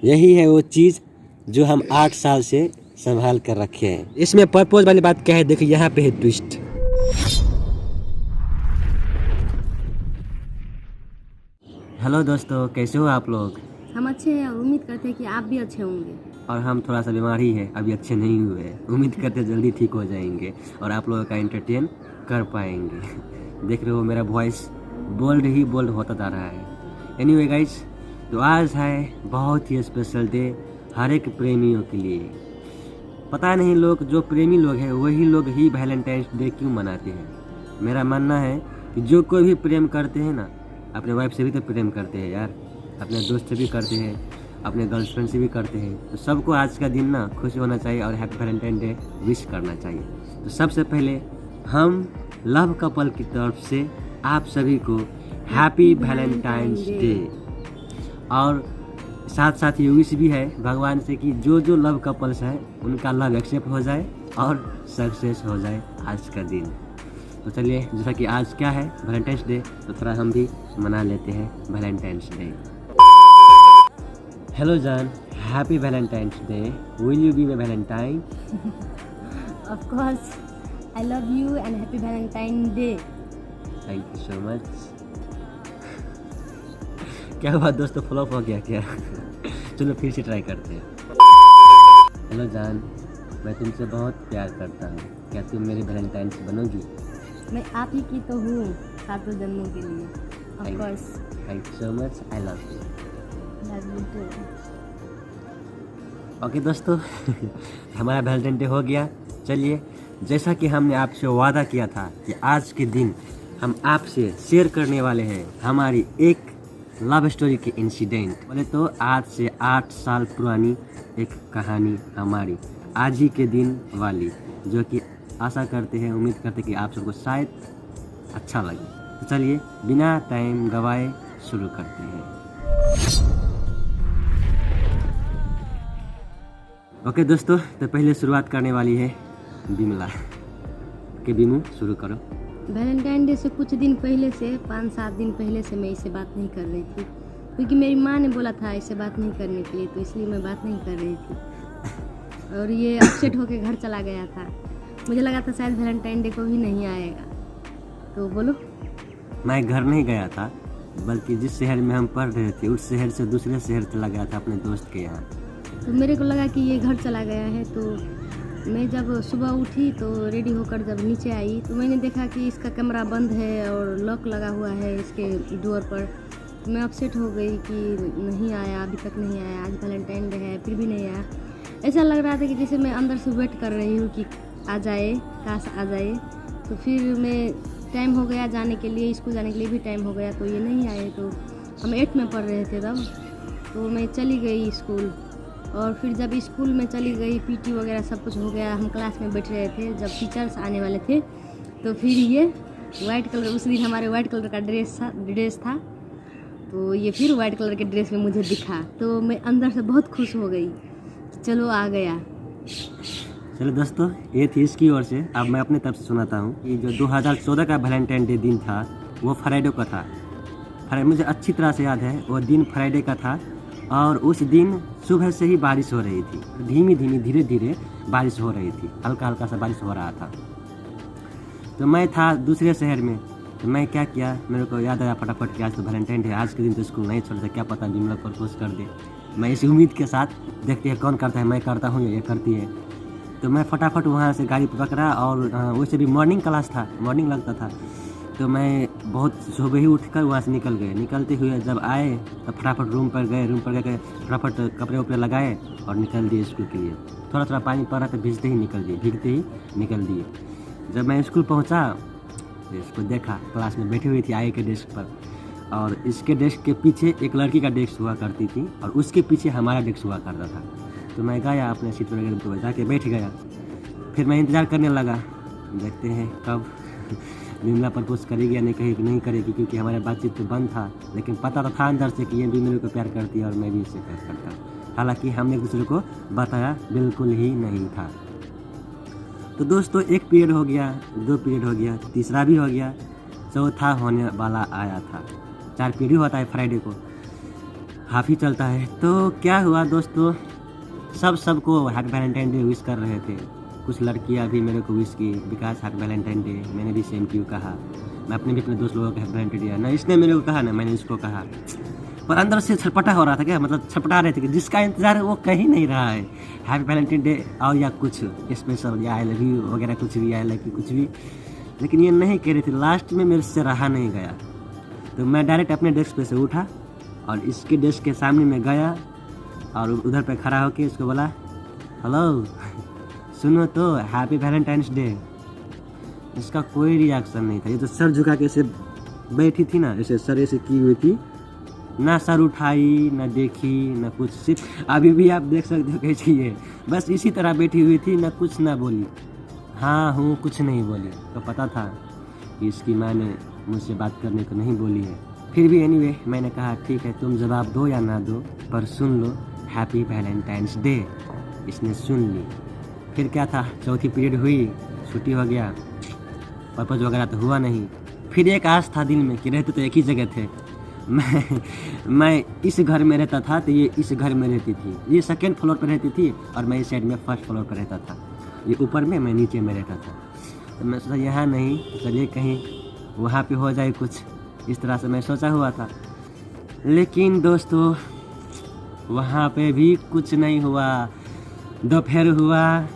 यही है वो चीज़ जो हम 8 साल से संभाल कर रखे हैं। इसमें पर्पज वाली बात क्या है, देखिए यहाँ पे है ट्विस्ट। हेलो दोस्तों, कैसे हो आप लोग? हम अच्छे हैं और उम्मीद करते हैं कि आप भी अच्छे होंगे। और हम थोड़ा सा बीमार ही है, अभी अच्छे नहीं हुए हैं। उम्मीद करते जल्दी ठीक हो जाएंगे और आप लोगों का एंटरटेन कर पाएंगे। देख रहे हो मेरा वॉइस बोल्ड ही बोल्ड होता जा रहा है। एनीवे गाइस, तो आज है बहुत ही स्पेशल डे हर एक प्रेमियों के लिए। पता नहीं लोग जो प्रेमी लोग हैं वही लोग ही वैलेंटाइंस डे क्यों मनाते हैं। मेरा मानना है कि जो कोई भी प्रेम करते हैं ना, अपने वाइफ से भी तो प्रेम करते हैं यार, अपने दोस्त से भी करते हैं, अपने गर्लफ्रेंड से भी करते हैं। तो सबको आज का दिन ना खुश होना चाहिए और हैप्पी वैलेंटाइन डे विश करना चाहिए। तो सबसे पहले हम लव कपल की तरफ से आप सभी को हैप्पी वैलेंटाइंस डे, और साथ साथ ये विश भी है भगवान से कि जो जो लव कपल्स हैं उनका लव एक्सेप्ट हो जाए और सक्सेस हो जाए आज का दिन। तो चलिए, जैसा कि आज क्या है वैलेंटाइंस डे, तो थोड़ा हम भी मना लेते हैं वैलेंटाइंस डे। हेलो जान, happy Valentine's day. Will you be my Valentine? Of course, I love you and happy Valentine day. Thank you so much. क्या बात दोस्तों, फ्लॉप हो गया क्या? चलो फिर से ट्राई करते हैं। हेलो जान, मैं तुमसे बहुत प्यार करता हूँ, क्या तुम मेरी वैलेंटाइंस बनोगी? मैं आप ही की तो हूँ सातों जन्मों के लिए। Of course, thank you so much, I love you. Love you too. Okay दोस्तों, हमारा वैलेंटाइन डे हो गया। चलिए, जैसा कि हमने आपसे वादा किया था कि आज के दिन हम आपसे शेयर करने वाले हैं हमारी एक लव स्टोरी के इंसिडेंट। बोले तो आज से 8 साल पुरानी एक कहानी हमारी आज ही के दिन वाली, जो कि आशा करते हैं, उम्मीद करते हैं कि आप सबको शायद अच्छा लगे। तो चलिए बिना टाइम गवाए शुरू करते हैं। ओके दोस्तों, तो पहले शुरुआत करने वाली है बिमला के। बिमू, शुरू करो। वैलेंटाइन डे से कुछ दिन पहले से 5-7 दिन पहले से मैं इससे बात नहीं कर रही थी, क्योंकि मेरी माँ ने बोला था इससे बात नहीं करने के लिए, तो इसलिए मैं बात नहीं कर रही थी। और ये अपसेट होके घर चला गया था। मुझे लगा था शायद वैलेंटाइन डे को भी नहीं आएगा। तो बोलो। मैं घर नहीं गया था, बल्कि जिस शहर में हम पढ़ रहे थे उस शहर से दूसरे शहर चला गया था अपने दोस्त के यहाँ। तो मेरे को लगा कि ये घर चला गया है। तो मैं जब सुबह उठी तो रेडी होकर जब नीचे आई तो मैंने देखा कि इसका कमरा बंद है और लॉक लगा हुआ है इसके डोर पर। तो मैं अपसेट हो गई कि नहीं आया, अभी तक नहीं आया, आज वैलेंटाइन डे है फिर भी नहीं आया। ऐसा लग रहा था कि जैसे मैं अंदर से वेट कर रही हूँ कि आ जाए, काश आ जाए। तो फिर मैं टाइम हो गया जाने के लिए, स्कूल जाने के लिए भी टाइम हो गया, तो ये नहीं आए। तो हम 8 में पढ़ रहे थे तब। तो मैं चली गई स्कूल, और फिर जब स्कूल में चली गई, पीटी वगैरह सब कुछ हो गया, हम क्लास में बैठ रहे थे, जब टीचर्स आने वाले थे तो फिर ये वाइट कलर, उस दिन हमारे वाइट कलर का ड्रेस था। तो ये फिर वाइट कलर के ड्रेस में मुझे दिखा, तो मैं अंदर से बहुत खुश हो गई कि चलो आ गया। चलो दोस्तों, ये थी इसकी ओर से। अब मैं अपने तरफ से सुनाता हूँ कि जो 2014 का वैलेंटाइन डे दिन था वो फ्राइडे को था। मुझे अच्छी तरह से याद है, वो दिन फ्राइडे का था और उस दिन सुबह से ही बारिश हो रही थी, धीमी धीमी धीरे धीरे बारिश हो रही थी, हल्का हल्का सा बारिश हो रहा था। तो मैं था दूसरे शहर में, तो मैं क्या किया, मेरे को याद आया फटाफट कि आज तो वैलेंटाइन डे, आज के दिन तो स्कूल नहीं छोड़ता, क्या पता बिमला प्रपोज कर दे। मैं इसी उम्मीद के साथ, देखते हैं कौन करता है, मैं करता हूँ या ये करती है। तो मैं फटाफट वहाँ से गाड़ी पकड़ा, और वैसे भी मॉर्निंग क्लास था, मॉर्निंग लगता था। तो मैं बहुत सुबह ही उठकर वहाँ से निकल गए। निकलते हुए जब आए तब फटाफट रूम पर गए, फटाफट कपड़े उपड़े लगाए और निकल दिए स्कूल के लिए। थोड़ा थोड़ा पानी पड़ रहा था, भीगते ही निकल दिए। जब मैं स्कूल पहुँचा तो इसको देखा, क्लास में बैठी हुई थी आगे के डेस्क पर, और इसके डेस्क के पीछे एक लड़की का डेस्क हुआ करती थी और उसके पीछे हमारा डेस्क हुआ करता था। तो मैं गया अपने सीट वगैरह पर जाके बैठ गया। फिर मैं इंतज़ार करने लगा, देखते हैं कब बिमला प्रपोज करेगी या नहीं करेगी, क्योंकि हमारे बातचीत तो बंद था, लेकिन पता तो था अंदर से कि ये भी मेरे को प्यार करती है और मैं भी इससे प्यार करता। हालांकि हमने एक दूसरे को बताया बिल्कुल ही नहीं था। तो दोस्तों, 1 पीरियड हो गया, 2 पीरियड हो गया, तीसरा भी हो गया, चौथा होने वाला आया था। 4 पीरियड होता है फ्राइडे को। हाफ ही चलता है। तो क्या हुआ दोस्तों, सबको हैप्पी वैलेंटाइन डे विश कर रहे थे। कुछ लड़कियां भी मेरे को विश की, विकास हैप्पी वैलेंटाइन डे, मैंने भी सेम क्यों कहा। मैं अपने भी अपने दोस्त लोगों को हैप्पी वैलेंटाइन डे दिया ना, इसने मेरे को कहा ना मैंने इसको कहा, पर अंदर से छटपटा हो रहा था। क्या मतलब छटपटा रहे थे कि जिसका इंतजार है वो कहीं नहीं रहा है हैप्पी वैलेंटाइन डे और या कुछ स्पेशल या आई लव यू वगैरह कुछ भी, आई लव यू कुछ भी, लेकिन ये नहीं कह रही थी। लास्ट में मेरे से रहा नहीं गया, तो मैं डायरेक्ट अपने डेस्क पे से उठा और इसके डेस्क के सामने में गया और उधर पे खड़ा होके इसको बोला, हेलो सुनो तो हैप्पी वैलेंटाइंस डे। इसका कोई रिएक्शन नहीं था। ये तो सर झुका के ऐसे बैठी थी ना, ऐसे सर ऐसे की हुई थी, ना सर उठाई ना देखी ना कुछ, सिर्फ अभी भी आप देख सकते हो कैसी है, बस इसी तरह बैठी हुई थी, ना कुछ ना बोली, हाँ हूँ कुछ नहीं बोली। तो पता था कि इसकी माँ ने मुझसे बात करने को नहीं बोली है। फिर भी एनीवे मैंने कहा ठीक है तुम जवाब दो या ना दो, पर सुन लो हैप्पी वैलेंटाइंस डे। इसने सुन ली। फिर क्या था, चौथी पीरियड हुई, छुट्टी हो गया, पर्पज वगैरह तो हुआ नहीं। फिर एक आस था दिल में कि रहते तो एक ही जगह थे। मैं इस घर में रहता था तो ये इस घर में रहती थी, ये सेकंड फ्लोर पर रहती थी और मैं इस साइड में फर्स्ट फ्लोर पर रहता था, ये ऊपर में मैं नीचे में रहता था। तो मैं सोचा यहाँ नहीं तो चलिए कहीं वहाँ पे हो जाए कुछ, इस तरह से मैं सोचा हुआ था। लेकिन दोस्तों वहाँ पे भी कुछ नहीं हुआ। दोपहर हुआ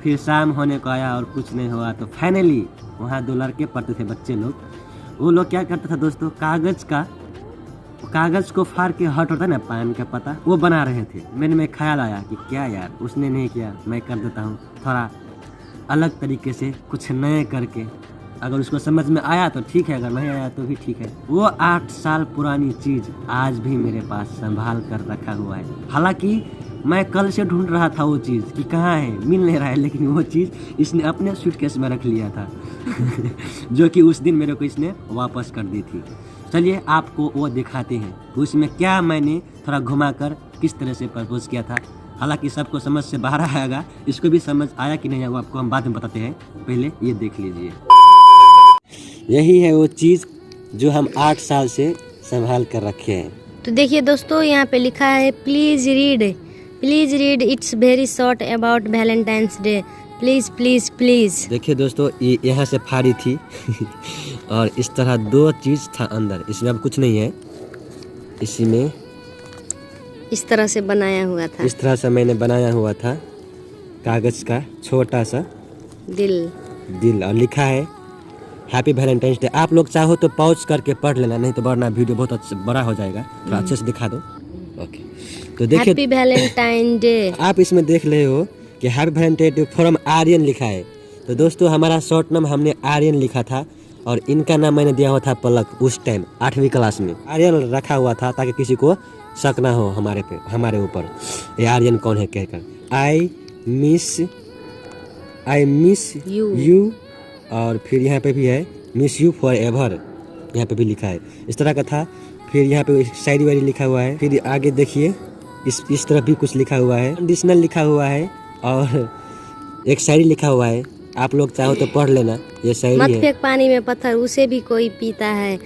फिर शाम होने को आया और कुछ नहीं हुआ। तो फाइनली वहाँ दो लड़के पढ़ते थे, बच्चे लोग, वो लोग क्या करते था दोस्तों, कागज़ को फाड़ के हट होता है ना पान का पत्ता, वो बना रहे थे। मैंने में ख्याल आया कि क्या यार उसने नहीं किया, मैं कर देता हूँ थोड़ा अलग तरीके से, कुछ नए करके। अगर उसको समझ में आया तो ठीक है, अगर नहीं आया तो भी ठीक है। वो 8 साल पुरानी चीज़ आज भी मेरे पास संभाल कर रखा हुआ है। हालांकि मैं कल से ढूंढ रहा था वो चीज़ कि कहाँ है, मिल नहीं रहा है, लेकिन वो चीज़ इसने अपने सूटकेस में रख लिया था जो कि उस दिन मेरे को इसने वापस कर दी थी। चलिए आपको वो दिखाते हैं उसमें क्या मैंने थोड़ा घुमाकर किस तरह से प्रपोज किया था। हालांकि सबको समझ से बाहर आएगा, इसको भी समझ आया कि नहीं आया वो आपको हम बाद में बताते हैं, पहले ये देख लीजिए। यही है वो चीज़ जो हम 8 साल से संभाल कर रखे हैं। तो देखिए दोस्तों, यहाँ पे लिखा है please read it's very short about Valentine's day, please please please. देखिए दोस्तों, ये यहाँ से फाड़ी थी और इस तरह 2 चीज़ था अंदर, इसमें अब कुछ नहीं है। इसी में इस तरह से बनाया हुआ था, इस तरह से मैंने बनाया हुआ था कागज़ का छोटा सा दिल और लिखा है हैप्पी वैलेंटाइंस डे। आप लोग चाहो तो पॉज करके पढ़ लेना, नहीं तो वरना वीडियो बहुत अच्छा बड़ा हो जाएगा। थोड़ा अच्छे से दिखा दो। ओके, तो देखिए हैप्पी वैलेंटाइन डे। आप इसमें देख रहे हो कि happy Valentine day from Aryan लिखा है। तो दोस्तों हमारा शॉर्ट नाम हमने आर्यन लिखा था और इनका नाम मैंने दिया हुआ था पलक। उस टाइम 8वीं क्लास में आर्यन रखा हुआ था ताकि किसी को शक ना हो हमारे ऊपर, ये आर्यन कौन है कहकर। आई मिस यू और फिर यहाँ पे भी है मिस यू फॉर एवर, यहाँ पे भी लिखा है, इस तरह का था। फिर यहाँ पे शायरी वारी लिखा हुआ है। फिर आगे देखिए इस तरफ भी कुछ लिखा हुआ है, कंडीशनल लिखा हुआ है और एक शायरी लिखा हुआ है। आप लोग चाहो तो पढ़ लेना, ये शायरी है। मत फेंक पानी में पत्थर, उसे भी कोई पीता है,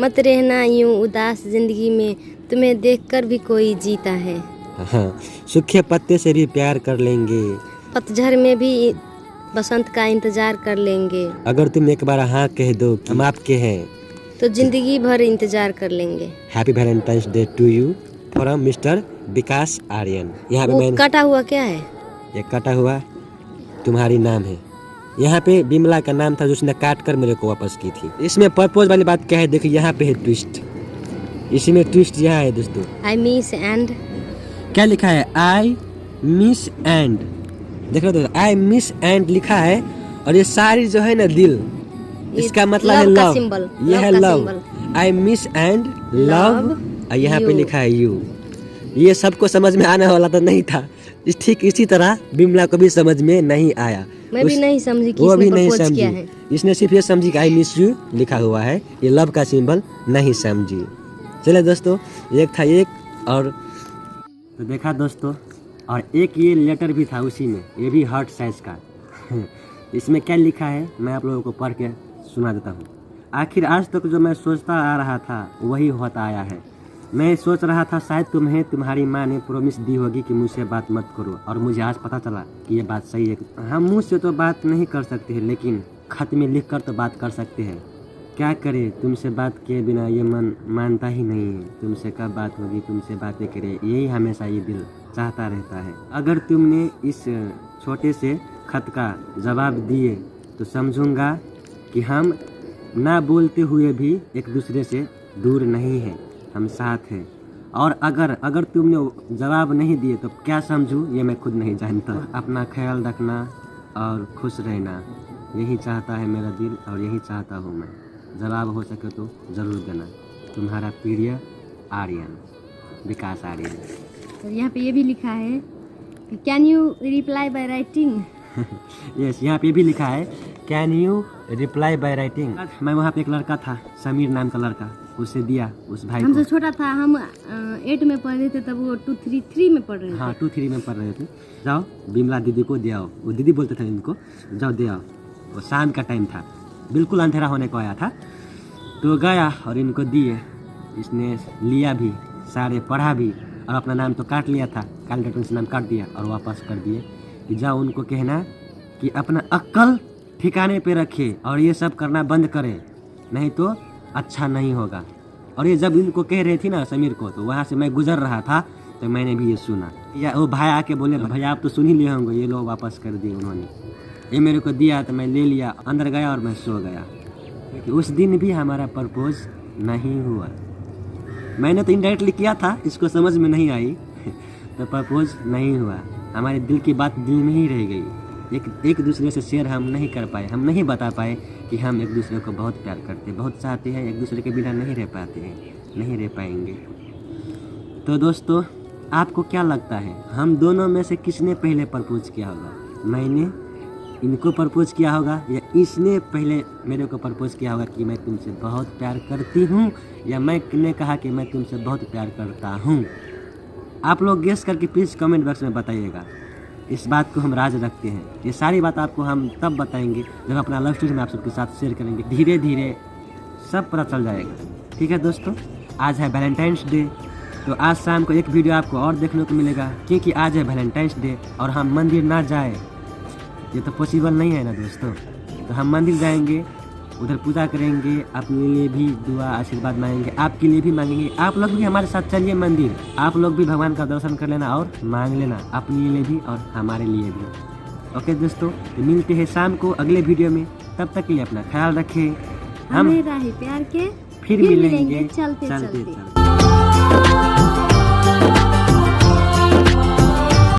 मत रहना यूं उदास जिंदगी में, तुम्हें देखकर भी कोई जीता है। हाँ, सूखे पत्ते से भी प्यार कर लेंगे, पतझड़ में भी बसंत का इंतजार कर लेंगे, अगर तुम एक बार हाँ कह दो कि हम आपके हैं तो जिंदगी भर इंतजार कर लेंगे। Happy Valentine's day to you from Mr Vikas Aryan. यहाँ पे मैंने कटा हुआ क्या है, ये कटा हुआ तुम्हारी नाम है। यहाँ पे बिमला का नाम था जो उसने काट कर मेरे को वापस की थी। इसमें प्रपोज वाली बात क्या है, देखिए यहाँ पे है ट्विस्ट, इसी में ट्विस्ट यहाँ है दोस्तों। आई मिस एंड क्या लिखा है, आई मिस एंड, देख रहे हो, आई मिस एंड लिखा है और ये सारी जो है ना दिल, इसका मतलब है लव, ये है love. I miss and love और यहाँ पे लिखा है यू। ये सबको समझ में आने वाला तो नहीं था, ठीक इसी तरह बिमला को भी समझ में नहीं आया। मैं भी नहीं समझी कि वो भी नहीं प्रपोज किया है। समझी, इसने सिर्फ ये समझी कि आई मिस यू लिखा हुआ है, ये लव का सिंबल नहीं समझी। चले दोस्तों, एक था एक और तो देखा दोस्तों, और एक ये लेटर भी था उसी में, ये भी हार्ट साइज का इसमें क्या लिखा है मैं आप लोगों को पढ़ के सुना देता हूँ। आखिर आज तक जो मैं सोचता आ रहा था वही होता आया है, मैं सोच रहा था शायद तुम्हें तुम्हारी माँ ने प्रॉमिस दी होगी कि मुझसे बात मत करो, और मुझे आज पता चला कि ये बात सही है। हम मुँह से तो बात नहीं कर सकते हैं, लेकिन खत में लिख कर तो बात कर सकते हैं। क्या करें, तुमसे बात किए बिना ये मन मानता ही नहीं है। तुमसे कब बात होगी, तुमसे बातें करें, यही हमेशा ये दिल चाहता रहता है। अगर तुमने इस छोटे से खत का जवाब दिए तो समझूंगा कि हम ना बोलते हुए भी एक दूसरे से दूर नहीं हैं, हम साथ हैं। और अगर तुमने जवाब नहीं दिए तो क्या समझूं ये मैं खुद नहीं जानता। अपना ख्याल रखना और खुश रहना, यही चाहता है मेरा दिल और यही चाहता हूँ मैं। जवाब हो सके तो ज़रूर देना। तुम्हारा प्रिय आर्यन, विकास आर्यन। और यहाँ पे ये भी लिखा है कि can you reply by writing. Yes, यहाँ पे भी लिखा है can you reply by writing. मैं वहाँ पे एक लड़का था, समीर नाम का लड़का, उसे दिया उस भाई हमसे को। छोटा था, हम 8 में पढ़ रहे थे, तब वो 2-3 में पढ़ रहे थे। हाँ, 2-3 में पढ़ रहे थे। जाओ बिमला दीदी को दे आओ, वो दीदी बोलते थे इनको, जाओ दे आओ। वो शाम का टाइम था, बिल्कुल अंधेरा होने को आया था, तो गया और इनको दिए। इसने लिया भी, सारे पढ़ा भी, और अपना नाम तो काट लिया था, कैलकुलेटर से नाम काट दिया और वापस कर दिए कि जाओ उनको कहना कि अपना अक्ल ठिकाने पे रखे और ये सब करना बंद करे, नहीं तो अच्छा नहीं होगा। और ये जब इनको कह रही थी ना समीर को, तो वहाँ से मैं गुजर रहा था तो मैंने भी ये सुना। या वो भाई आके बोले भैया आप तो सुन ही लिए होंगे, ये लोग वापस कर दिए उन्होंने। ये मेरे को दिया तो मैं ले लिया, अंदर गया और मैं सो गया। उस दिन भी हमारा प्रपोज नहीं हुआ। मैंने तो इनडायरेक्टली किया था, इसको समझ में नहीं आई तो प्रपोज नहीं हुआ। हमारे दिल की बात दिल में ही रह गई। एक दूसरे से शेयर हम नहीं कर पाए, हम नहीं बता पाए कि हम एक दूसरे को बहुत प्यार करते हैं, बहुत चाहते हैं, एक दूसरे के बिना नहीं रह पाते हैं, नहीं रह पाएंगे। तो दोस्तों, आपको क्या लगता है हम दोनों में से किसने पहले प्रपोज किया होगा? मैंने इनको प्रपोज किया होगा या इसने पहले मेरे को प्रपोज किया होगा कि मैं तुमसे बहुत प्यार करती हूँ, या मैंने कहा कि मैं तुमसे बहुत प्यार करता हूँ? आप लोग गेस करके प्लीज़ कमेंट बॉक्स में बताइएगा। इस बात को हम राज रखते हैं। ये सारी बात आपको हम तब बताएंगे जब अपना लव स्टोरी में आप सबके साथ शेयर करेंगे। धीरे धीरे सब पता चल जाएगा। ठीक है दोस्तों, आज है वैलेंटाइंस डे, तो आज शाम को एक वीडियो आपको और देखने को मिलेगा, क्योंकि आज है वैलेंटाइंस डे और हम मंदिर ना जाए ये तो पॉसिबल नहीं है ना दोस्तों। तो हम मंदिर जाएंगे, उधर पूजा करेंगे, अपने लिए भी दुआ आशीर्वाद मांगेंगे, आपके लिए भी मांगेंगे। आप लोग भी हमारे साथ चलिए मंदिर, आप लोग भी भगवान का दर्शन कर लेना और मांग लेना अपने लिए भी और हमारे लिए भी। ओके दोस्तों, तो मिलते हैं शाम को अगले वीडियो में। तब तक के लिए अपना ख्याल रखें। हम राह प्यार के फिर मिलेंगे चलते चलते।